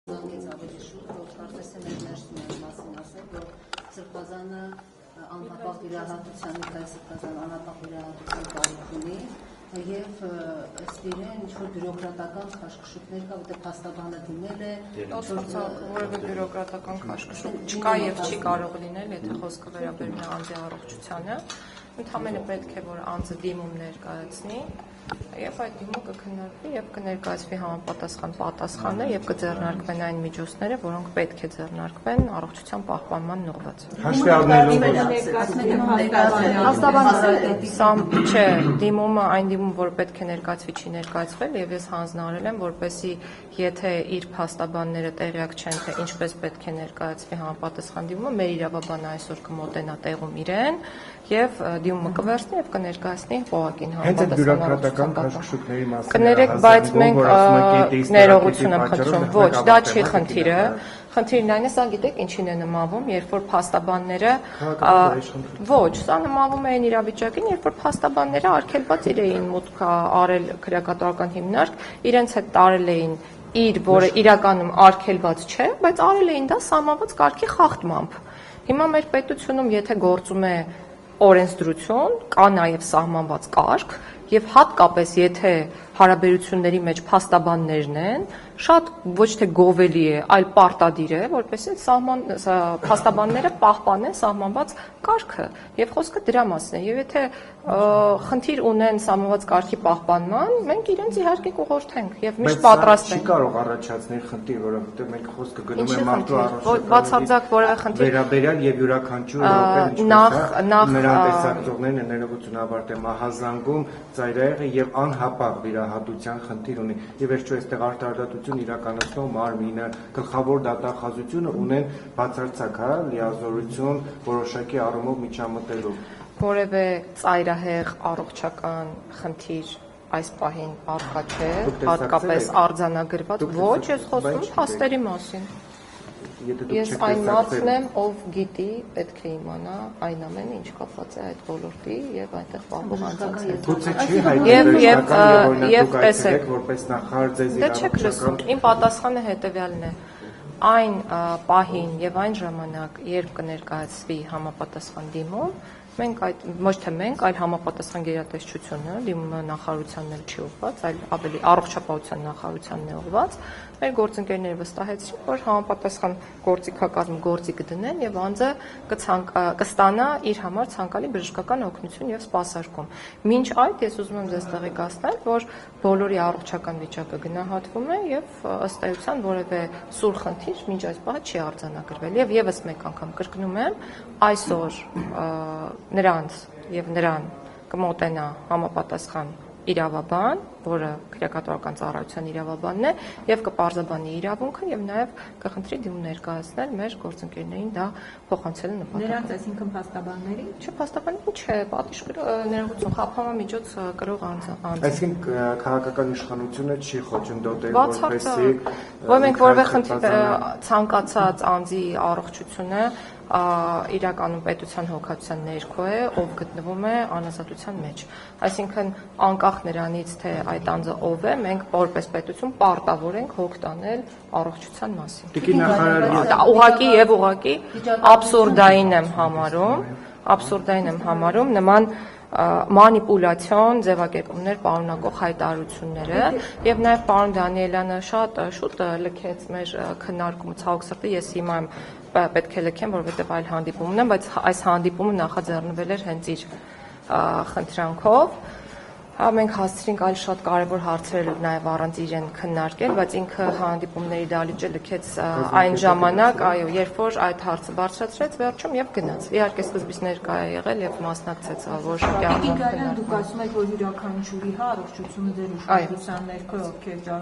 Զանգեց ավելի շուտ, որ կարծես է մեր ներսում են մասին ասել, որ Սրբազանը անհապաղ վիրահատության, Միքայել Սրբազանը անհապաղ վիրահատության կարիք ունի եւ ըստ իրեն ինչ-որ բյուրոկրատական քաշքշուկներ կա, որտեղ փաստաբանը դիմել է, որևէ բյուրոկրատական քաշքշուկ չկա եւ չի կարող լինել, եթե խոսքը վերաբերում է անձի առողջությանը, ընդհանրապես պետք է որ անձը դիմում ներկայացնի եւ այդ դիմումը կքննարկվի եւ կներկայացվի համապատասխան պատասխանը եւ կձեռնարկվեն այն միջոցները, որոնք պետք է ձեռնարկվեն առողջության պահպանման ուղղված։ Հաշվի առնելով Չէ, դիմումը այն դիմում, որ պետք է ներկայացվի, չի ներկայացվել եւ ես հանձնարարել եմ, որպեսզի եթե իր փաստաբանները տեղյակ չեն, թե ինչպես պետք է ներկայացվի համապատասխան դիմումը, մեր իրավաբանը այսօր կմոտենա տեղում իրեն եւ դիմումը կվերցնի եւ կներկայացնի ողակին համապատասխան քաշքշուկների մասին։ Կներեք, բայց մենք ներողություն եմ խնդրում, ոչ, դա չի խնդիրը։ Խնդիրն այն է, սա գիտեք ինչին է նմանվում, երբ որ փաստաբանները ոչ, սա նմանվում է այն իրավիճակին, երբ որ փաստաբանները արգելված էին մուտք արել քրեակատարական հիմնարկ, իրենց հետ տարել էին իր, որը իրականում արգելված չէ, բայց արել էին դա սահմանված կարգի խախտմամբ։ Հիմա մեր պետությունում, եթե գործում է օրենսդրություն, կա նաև սահմանված կարգ, եւ հատկապես եթե հարաբերությունների մեջ փաստաբաններն են, շատ ոչ թե գովելի է, այլ պարտադիր է, որպեսզի փաստաբանները պահպանեն սահմանված կարգը եւ խոսքը դրա մասն է եւ եթե խնդիր ունեն սահմանված կարգի պահպանման, մենք իրենց իհարկե կուղղորդենք եւ միշտ պատրաստ ենք։ Չի կարող առաջացնել խնդիր, որովհետեւ մենք խոսքը գնում է մարդու առողջության բացարձակ որևէ խնդիր վերաբերյալ եւ յուրաքանչյուր րոպե նրան տեսակցողներն են ներողություն ավարտել մահազանգում ծայրահեղը եւ անհապաղ վիրահատության խնդիր ունի եւ վերջո այստեղ արտարդատություն իրականացնող մարմինը գլխավոր դատախազությունը ունեն բացարձակ լիազորություն որոշակի առումով միջամտելու որևէ ծայրահեղ առողջական խնդիր այս պահին առկա չէ, հատկապես արձանագրված, ոչ, ես խոսում եմ փաստերի մասին։ Ես այն մարդն եմ, ով գիտի, պետք է իմանա այն ամենը, ինչ կապված է այդ ոլորտի եւ այնտեղ պահող անձանց հետ։ Գուցե չի հայտնի եւ տեսեք, որպես նախարար ձեզ դե չեք լսում, իմ պատասխանը հետեւյալն է։ Այն պահին եւ այն ժամանակ, երբ կներկայացվի համապատասխան դիմում, մենք այդ ոչ թե մենք, այլ համապատասխան գերատեսչությունը, դիմումը նախարարությանն էլ չի ուղղված, այլ ավելի առողջապահության նախարարությանն է ուղղված, մեր գործընկերները վստահեցրին, որ համապատասխան գործիքակազմ գործի կդնեն եւ անձը կստանա իր համար ցանկալի բժշկական օգնություն եւ սպասարկում։ Մինչ այդ ես ուզում եմ ձեզ տեղեկացնել, որ բոլորի առողջական վիճակը գնահատվում է եւ ըստ էության որևէ սուր խնդիր մինչ այս պահը չի արձանագրվել եւ եւս մեկ անգամ կրկնում եմ, այսօր նրանց եւ նրան կմոտենա համապատասխան իրավաբան, որը քրեակատարական ծառայության իրավաբանն է, եւ կպարզաբանի իրավունքը եւ նաեւ կխնդրի դիմում ներկայացնել մեր գործընկերներին դա փոխանցելու նպատակով։ Նրանց այսինքն փաստաբանների? Չէ, փաստաբանների չէ, պատիժ ներողություն, խափանամիջոց կրող անձ։ Այսինքն քաղաքական իշխանությունը չի խոչընդոտել որպեսզի որ մենք որևէ խնդիր ցանկացած անձի առողջությունը իրականում պետության հոգացության ներքո է, ով գտնվում է անազատության մեջ։ Այսինքն անկախ նրանից, թե այդ անձը ով է, մենք որպես պետություն պարտավոր ենք հոգ տանել առողջության մասին։ Տիկին նախարարի ուղղակի եւ ուղղակի աբսուրդային եմ համարում նման մանիպուլյացիոն ձևակերպումներ պարունակող հայտարարությունները եւ նաեւ պարոն Դանիելյանը շատ շուտ լքեց մեր քննարկումը ցավոք սրտի ես հիմա պետք է լքեմ որովհետեւ այլ հանդիպում ունեմ բայց այս հանդիպումը նախաձեռնվել էր հենց իր խնդրանքով մենք հասցրինք այլ շատ կարևոր հարցեր նաև առանց իրեն քննարկել, բայց ինքը հանդիպումների դահլիճը լքեց այն ժամանակ, այո, երբ որ այդ հարցը բարձրացրեց վերջում եւ գնաց։ Իհարկե սկզբից ներկա է եղել եւ մասնակցեց որոշակի դուք ասում եք, որ յուրաքանչյուրի առողջությունը ձեր ուշադրության ներքո ովքեր